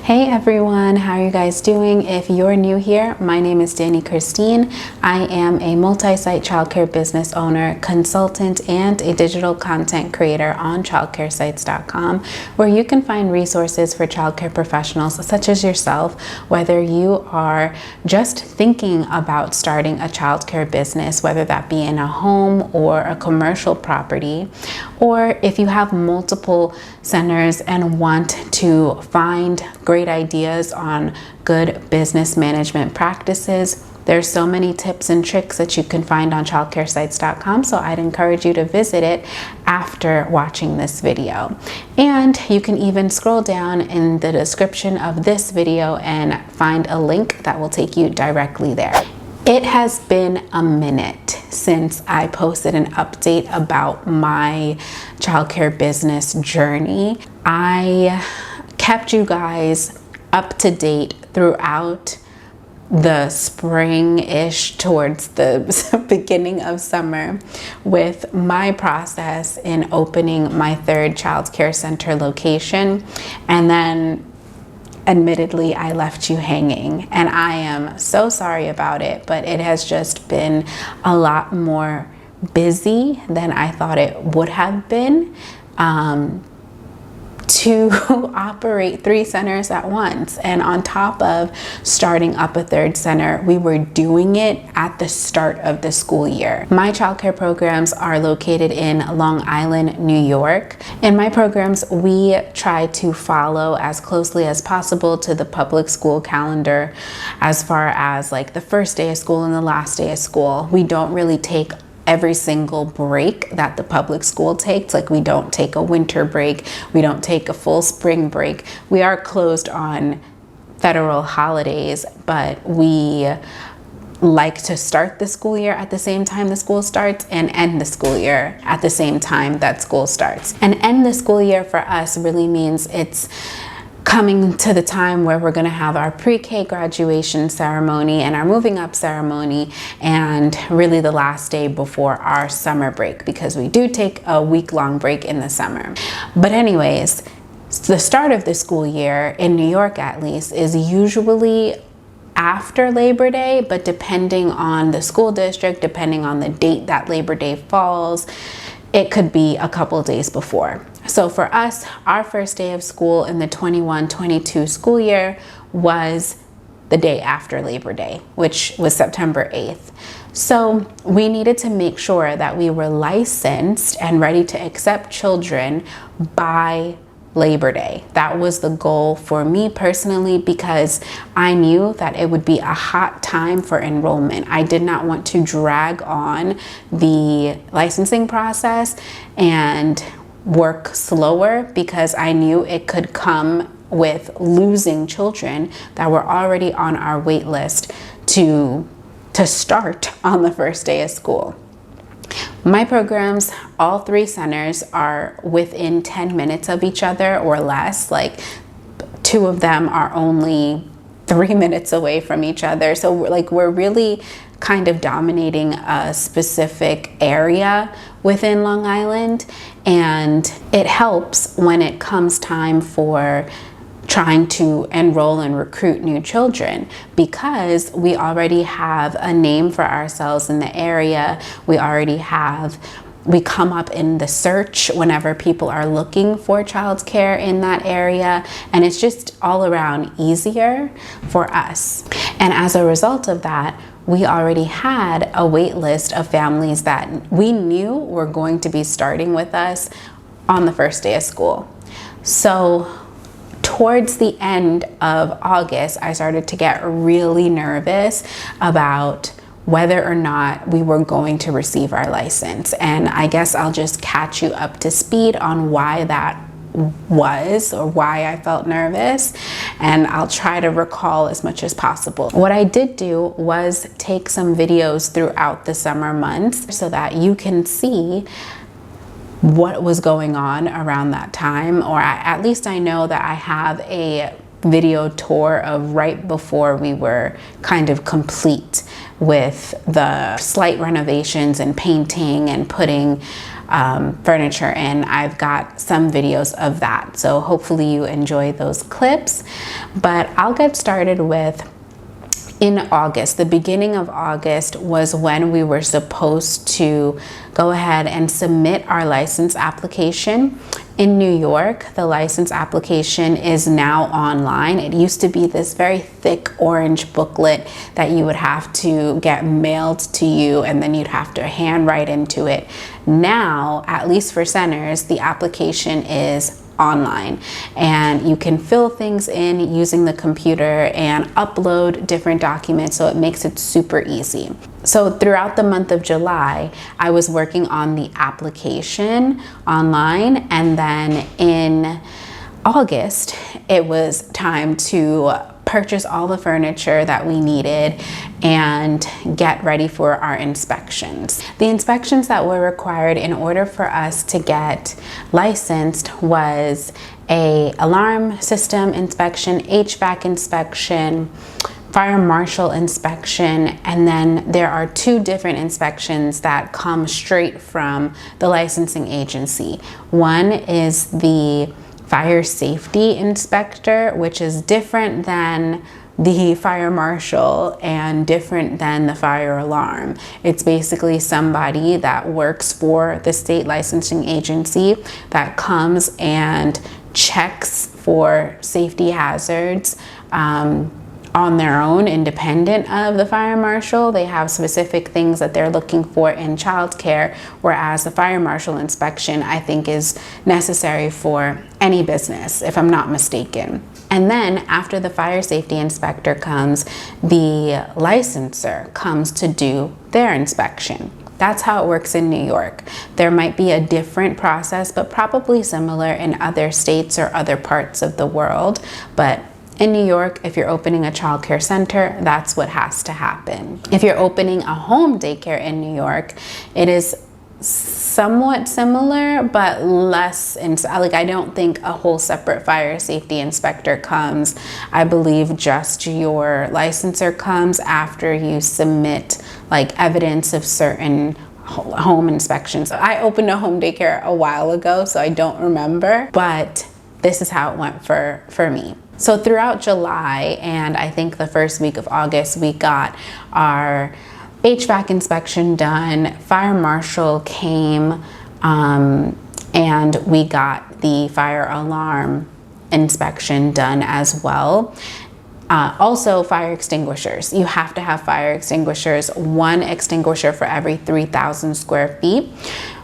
Hey everyone, how are you guys doing? If you're new here, my name is Dani Christine. I am a multi-site childcare business owner, consultant, and a digital content creator on childcaresites.com, where you can find resources for childcare professionals such as yourself, whether you are just thinking about starting a childcare business, whether that be in a home or a commercial property, or if you have multiple centers and want to find great ideas on good business management practices. There's so many tips and tricks that you can find on childcaresites.com, so I'd encourage you to visit it after watching this video. And you can even scroll down in the description of this video and find a link that will take you directly there. It has been a minute since I posted an update about my childcare business journey. I kept you guys up to date throughout the spring-ish towards the beginning of summer with my process in opening my third child care center location, and then admittedly I left you hanging, and I am so sorry about it, but it has just been a lot more busy than I thought it would have been to operate 3 centers at once. And on top of starting up a third center, we were doing it at the start of the school year. My childcare programs are located in Long Island, New York. In my programs, we try to follow as closely as possible to the public school calendar as far as like the first day of school and the last day of school. We don't really take every single break that the public school takes. Like, we don't take a winter break, we don't take a full spring break. We are closed on federal holidays, but we like to start the school year at the same time the school starts and end the school year at the same time that school starts. And end the school year for us really means it's coming to the time where we're going to have our pre-K graduation ceremony and our moving up ceremony, and really the last day before our summer break, because we do take a week-long break in the summer. But anyways, the start of the school year in New York, at least, is usually after Labor Day, but depending on the school district, depending on the date that Labor Day falls, it could be a couple days before. So for us, our first day of school in the 21-22 school year was the day after Labor Day, which was September 8th. So we needed to make sure that we were licensed and ready to accept children by Labor Day. That was the goal for me personally, because I knew that it would be a hot time for enrollment. I did not want to drag on the licensing process and work slower, because I knew it could come with losing children that were already on our wait list to start on the first day of school. My programs, all 3 centers, are within 10 minutes of each other or less. Like, 2 of them are only 3 minutes away from each other. So we're really kind of dominating a specific area within Long Island, and it helps when it comes time for trying to enroll and recruit new children, because we already have a name for ourselves in the area. We come up in the search whenever people are looking for childcare in that area, and it's just all around easier for us. And as a result of that, we already had a wait list of families that we knew were going to be starting with us on the first day of school. So towards the end of August, I started to get really nervous about whether or not we were going to receive our license. And I guess I'll just catch you up to speed on why that was, or why I felt nervous, and I'll try to recall as much as possible. What I did do was take some videos throughout the summer months so that you can see what was going on around that time, or at least I know that I have a video tour of right before we were kind of complete with the slight renovations and painting and putting furniture in. I've got some videos of that, so hopefully you enjoy those clips. But I'll get started with in August. The beginning of August was when we were supposed to go ahead and submit our license application. In New York, the license application is now online. It used to be this very thick orange booklet that you would have to get mailed to you, and then you'd have to handwrite into it. Now, at least for centers, the application is online, and you can fill things in using the computer and upload different documents, so it makes it super easy. So throughout the month of July, I was working on the application online, and then in August, it was time to purchase all the furniture that we needed and get ready for our inspections. The inspections that were required in order for us to get licensed was a alarm system inspection, HVAC inspection, fire marshal inspection, and then there are 2 different inspections that come straight from the licensing agency. One is the fire safety inspector, which is different than the fire marshal and different than the fire alarm. It's basically somebody that works for the state licensing agency that comes and checks for safety hazards on their own, independent of the fire marshal. They have specific things that they're looking for in childcare, whereas the fire marshal inspection, I think, is necessary for any business, if I'm not mistaken. And then after the fire safety inspector comes, the licensor comes to do their inspection. That's how it works in New York. There might be a different process, but probably similar in other states or other parts of the world. But in New York, if you're opening a childcare center, that's what has to happen. If you're opening a home daycare in New York, it is somewhat similar, but less. Like, I don't think a whole separate fire safety inspector comes. I believe just your licensor comes after you submit like evidence of certain home inspections. I opened a home daycare a while ago, so I don't remember, but this is how it went for me. So throughout July and I think the first week of August, we got our HVAC inspection done, fire marshal came, and we got the fire alarm inspection done as well. Also fire extinguishers. You have to have fire extinguishers, 1 extinguisher for every 3,000 square feet.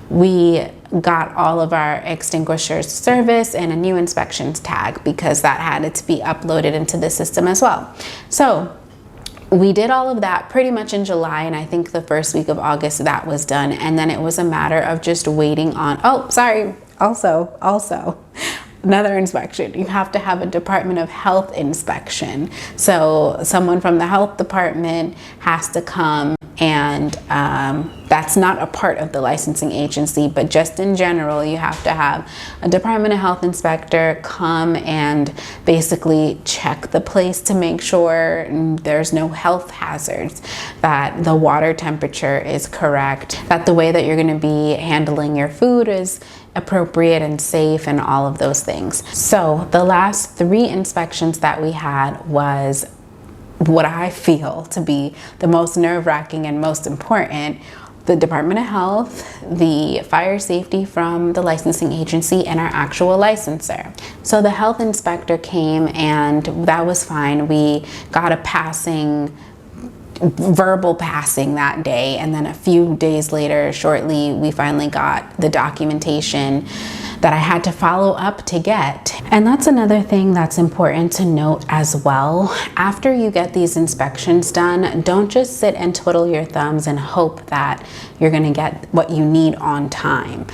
We got all of our extinguishers serviced and a new inspections tag because that had to be uploaded into the system as well. So we did all of that pretty much in July, and I think the first week of August that was done, and then it was a matter of just waiting on, also another inspection. You have to have a Department of Health inspection. So someone from the health department has to come, and that's not a part of the licensing agency, but just in general, you have to have a Department of Health inspector come and basically check the place to make sure there's no health hazards, that the water temperature is correct, that the way that you're going to be handling your food is appropriate and safe, and all of those things. So the last 3 inspections that we had was what I feel to be the most nerve-wracking and most important: the Department of Health, the fire safety from the licensing agency, and our actual licensor. So the health inspector came, and that was fine. We got a verbal passing that day, and then a few days later, shortly, we finally got the documentation that I had to follow up to get. And that's another thing that's important to note as well. After you get these inspections done, don't just sit and twiddle your thumbs and hope that you're gonna get what you need on time.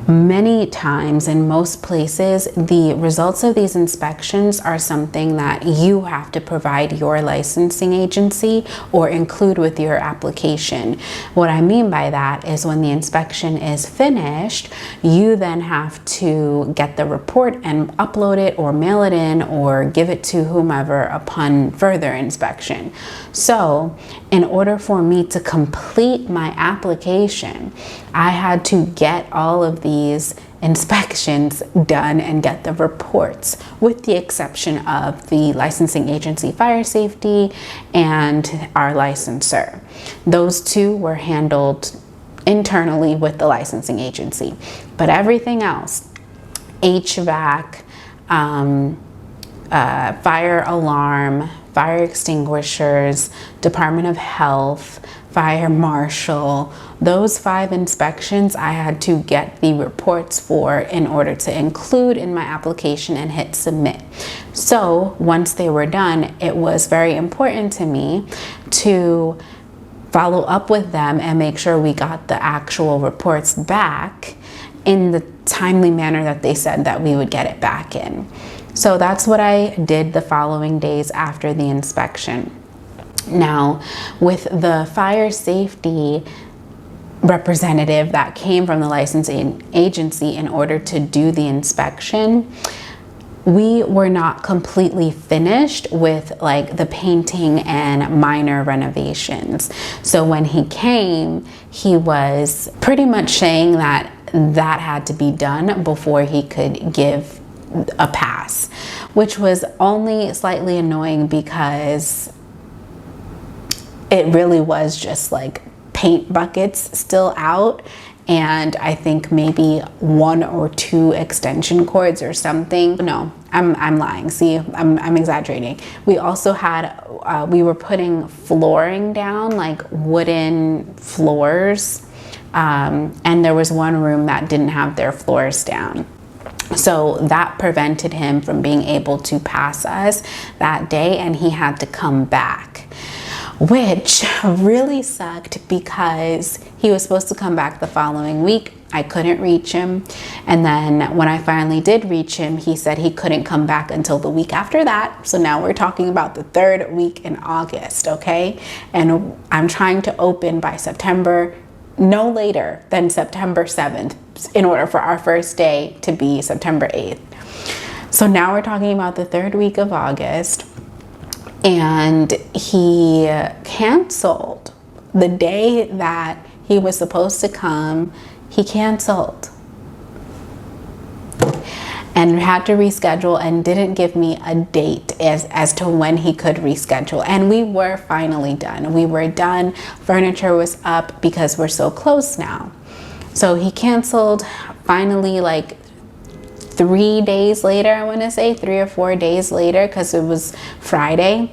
Many times, in most places, the results of these inspections are something that you have to provide your licensing agency or include with your application. What I mean by that is when the inspection is finished, you then have to get the report and upload it or mail it in or give it to whomever upon further inspection. So in order for me to complete my application, I had to get all of these inspections done and get the reports, with the exception of the licensing agency, fire safety, and our licensor. Those two were handled internally with the licensing agency, but everything else, HVAC, fire alarm, fire extinguishers, Department of Health, fire marshal, those 5 inspections I had to get the reports for in order to include in my application and hit submit. So once they were done, it was very important to me to follow up with them and make sure we got the actual reports back in the timely manner that they said that we would get it back in. So that's what I did the following days after the inspection. Now, with the fire safety representative that came from the licensing agency in order to do the inspection, we were not completely finished with like the painting and minor renovations. So when he came, he was pretty much saying that that had to be done before he could give a pass, which was only slightly annoying because it really was just like paint buckets still out, and I think maybe 1 or 2 extension cords or something. No, I'm lying. See, I'm exaggerating. We also had, we were putting flooring down, like wooden floors, and there was one room that didn't have their floors down. So that prevented him from being able to pass us that day, and he had to come back, which really sucked because he was supposed to come back the following week. I couldn't reach him. And then when I finally did reach him, he said he couldn't come back until the week after that. So now we're talking about the 3rd week in August, okay? And I'm trying to open by September, no later than September 7th, in order for our first day to be September 8th. So now we're talking about the 3rd week of August, and he canceled the day that he was supposed to come. He canceled and had to reschedule and didn't give me a date as to when he could reschedule. And we were finally done. We were done. Furniture was up because we're so close now. So he canceled finally, like 3 days later, I want to say 3 or 4 days later, because it was Friday.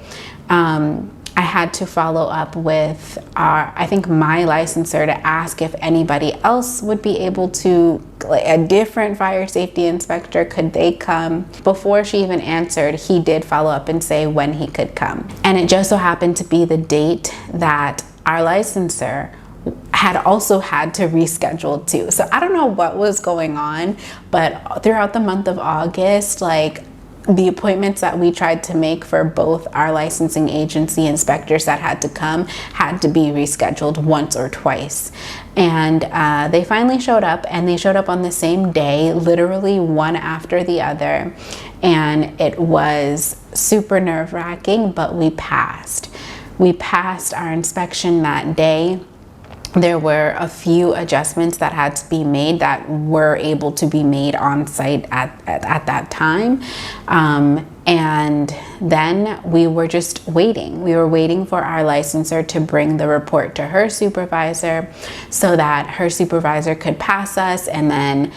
I had to follow up with I think my licensor, to ask if anybody else would be able to, like a different fire safety inspector, could they come? Before she even answered, he did follow up and say when he could come. And it just so happened to be the date that our licensor had also had to reschedule too. So I don't know what was going on, but throughout the month of August, like the appointments that we tried to make for both our licensing agency inspectors that had to come had to be rescheduled once or twice. And they finally showed up, and they showed up on the same day, literally one after the other. And it was super nerve-wracking, but we passed. We passed our inspection that day. There were a few adjustments that had to be made that were able to be made on site at that time. And then we were just waiting. We were waiting for our licensor to bring the report to her supervisor so that her supervisor could pass us and then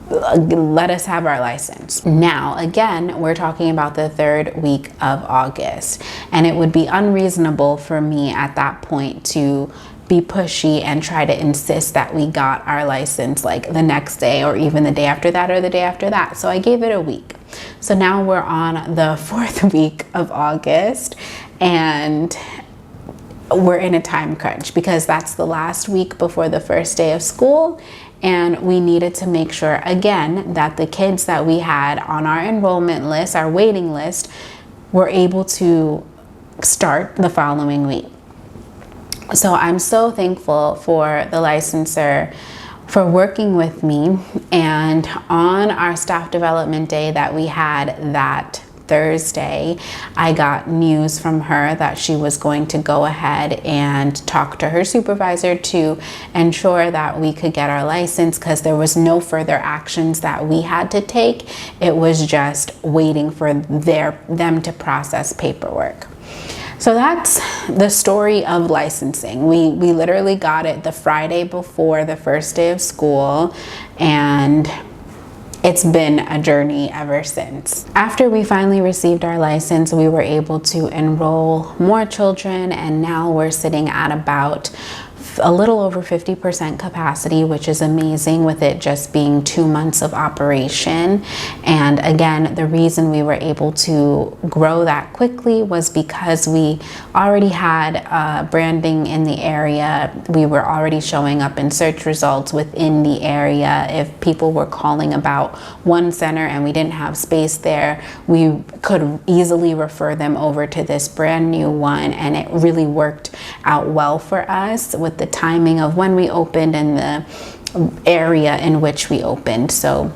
let us have our license. Now, again, we're talking about the 3rd week of August, and it would be unreasonable for me at that point to be pushy and try to insist that we got our license like the next day or even the day after that or the day after that. So I gave it a week. So now we're on the 4th week of August, and we're in a time crunch because that's the last week before the first day of school. And we needed to make sure, again, that the kids that we had on our enrollment list, our waiting list, were able to start the following week. So I'm so thankful for the licensor for working with me. And on our staff development day that we had that Thursday, I got news from her that she was going to go ahead and talk to her supervisor to ensure that we could get our license, because there was no further actions that we had to take. It was just waiting for them to process paperwork. So that's the story of licensing. We literally got it the Friday before the first day of school, and it's been a journey ever since. After we finally received our license, we were able to enroll more children, and now we're sitting at about a little over 50% capacity, which is amazing, with it just being 2 months of operation. And again, the reason we were able to grow that quickly was because we already had branding in the area. We were already showing up in search results within the area. If people were calling about one center and we didn't have space there, we could easily refer them over to this brand new one, and it really worked out well for us with the timing of when we opened and the area in which we opened. So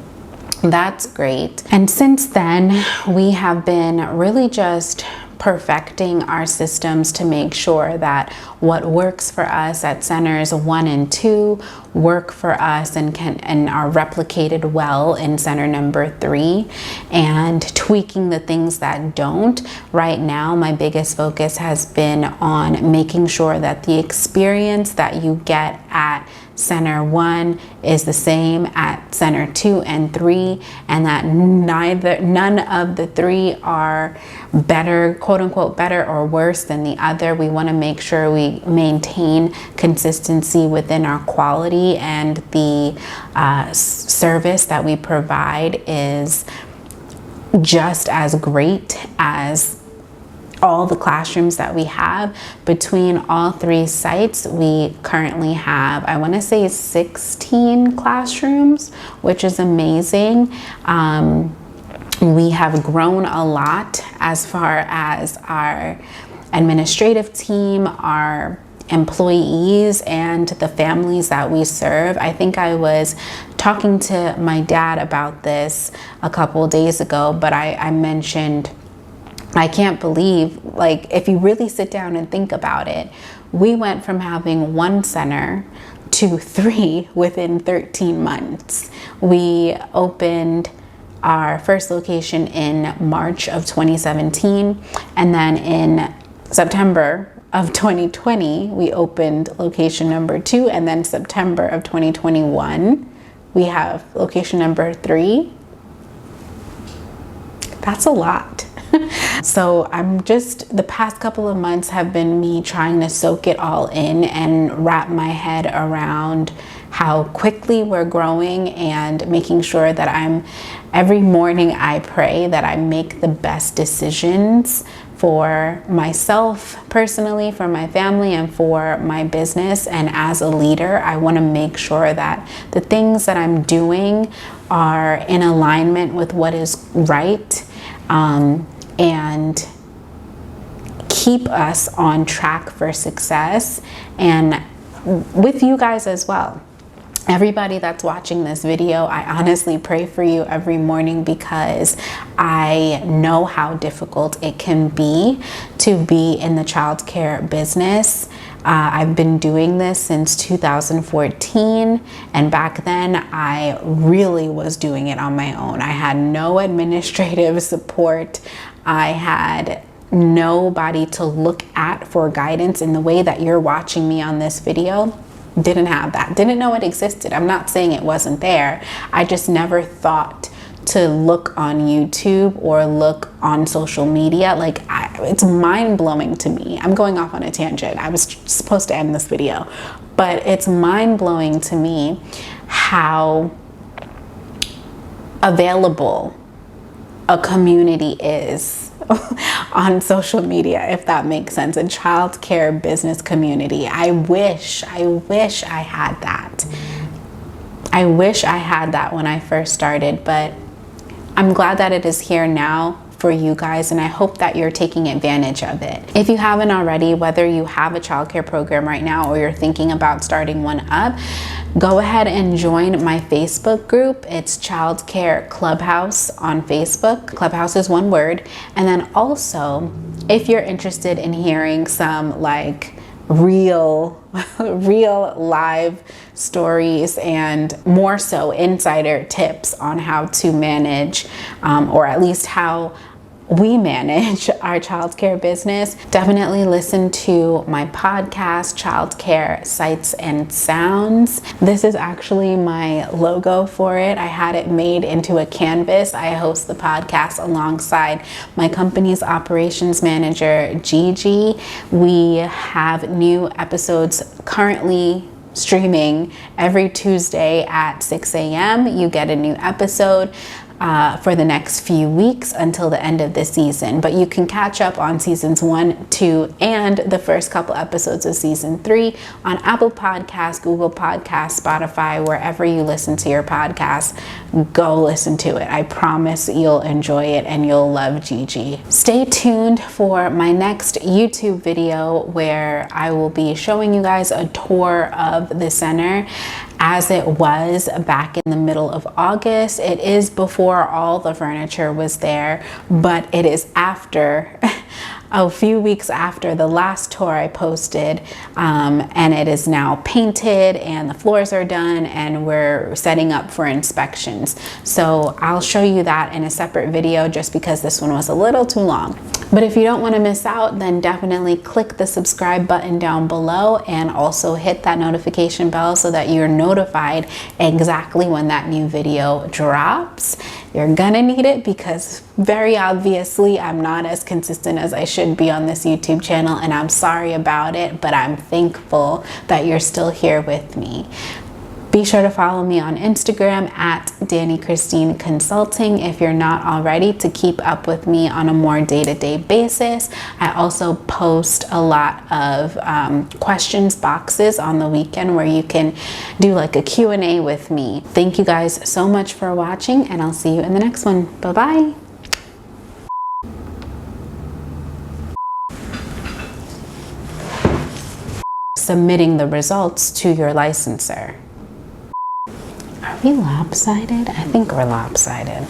that's great. And since then, we have been really just perfecting our systems to make sure that what works for us at centers 1 and 2 work for us and are replicated well in center number 3, and tweaking the things that don't. Right now, my biggest focus has been on making sure that the experience that you get at center 1 is the same at center 2 and 3, and that none of the 3 are better, quote unquote, better or worse than the other. We want to make sure we maintain consistency within our quality, and the service that we provide is just as great as all the classrooms that we have. Between all 3 sites, we currently have, I want to say, 16 classrooms, which is amazing. We have grown a lot as far as our administrative team, our employees, and the families that we serve. I think I was talking to my dad about this a couple days ago, but I mentioned, I can't believe, like, if you really sit down and think about it, we went from having 1 center to 3 within 13 months. We opened our first location in March of 2017, and then in September of 2020, we opened location number 2, and then September of 2021, we have location number 3. That's a lot. So the past couple of months have been me trying to soak it all in and wrap my head around how quickly we're growing, and making sure that every morning I pray that I make the best decisions for myself personally, for my family, and for my business. And as a leader, I want to make sure that the things that I'm doing are in alignment with what is right, and keep us on track for success, and with you guys as well. Everybody that's watching this video, I honestly pray for you every morning, because I know how difficult it can be to be in the childcare business. I've been doing this since 2014, and back then I really was doing it on my own. I had no administrative support. I had nobody to look at for guidance in the way that you're watching me on this video. Didn't have that. Didn't know it existed. I'm not saying it wasn't there. I just never thought to look on YouTube or look on social media. Like, it's mind-blowing to me. I'm going off on a tangent. I was supposed to end this video, but it's mind-blowing to me how available a community is on social media, if that makes sense. A childcare business community. I wish I had that. I wish I had that when I first started, but I'm glad that it is here now. for you guys, and I hope that you're taking advantage of it. If you haven't already, whether you have a childcare program right now or you're thinking about starting one up, go ahead and join my Facebook group. It's Childcare Clubhouse on Facebook. Clubhouse is one word. And then also, if you're interested in hearing some like real live stories and more so insider tips on how to manage or at least how we manage our childcare business, definitely listen to my podcast, Childcare Sights and Sounds. This is actually my logo for it. I had it made into a canvas. I host the podcast alongside my company's operations manager, Gigi. We have new episodes currently streaming every Tuesday at 6 a.m. You get a new episode for the next few weeks until the end of the season. But you can catch up on seasons 1, 2, and the first couple episodes of season 3 on Apple Podcasts, Google Podcasts, Spotify, wherever you listen to your podcasts. Go listen to it. I promise you'll enjoy it and you'll love Gigi. Stay tuned for my next YouTube video where I will be showing you guys a tour of the center as it was back in the middle of August. It is before all the furniture was there, but it is after a few weeks after the last tour I posted, and it is now painted and the floors are done and we're setting up for inspections. So I'll show you that in a separate video just because this one was a little too long. But if you don't want to miss out, then definitely click the subscribe button down below and also hit that notification bell so that you're notified exactly when that new video drops. You're gonna need it because very obviously I'm not as consistent as I should be on this YouTube channel, and I'm sorry about it, but I'm thankful that you're still here with me. Be sure to follow me on Instagram at Dani Christine Consulting if you're not already, to keep up with me on a more day-to-day basis. I also post a lot of questions boxes on the weekend where you can do like a Q&A with me. Thank you guys so much for watching, and I'll see you in the next one. Bye-bye. Submitting the results to your licensor. Are we lopsided? I think we're lopsided.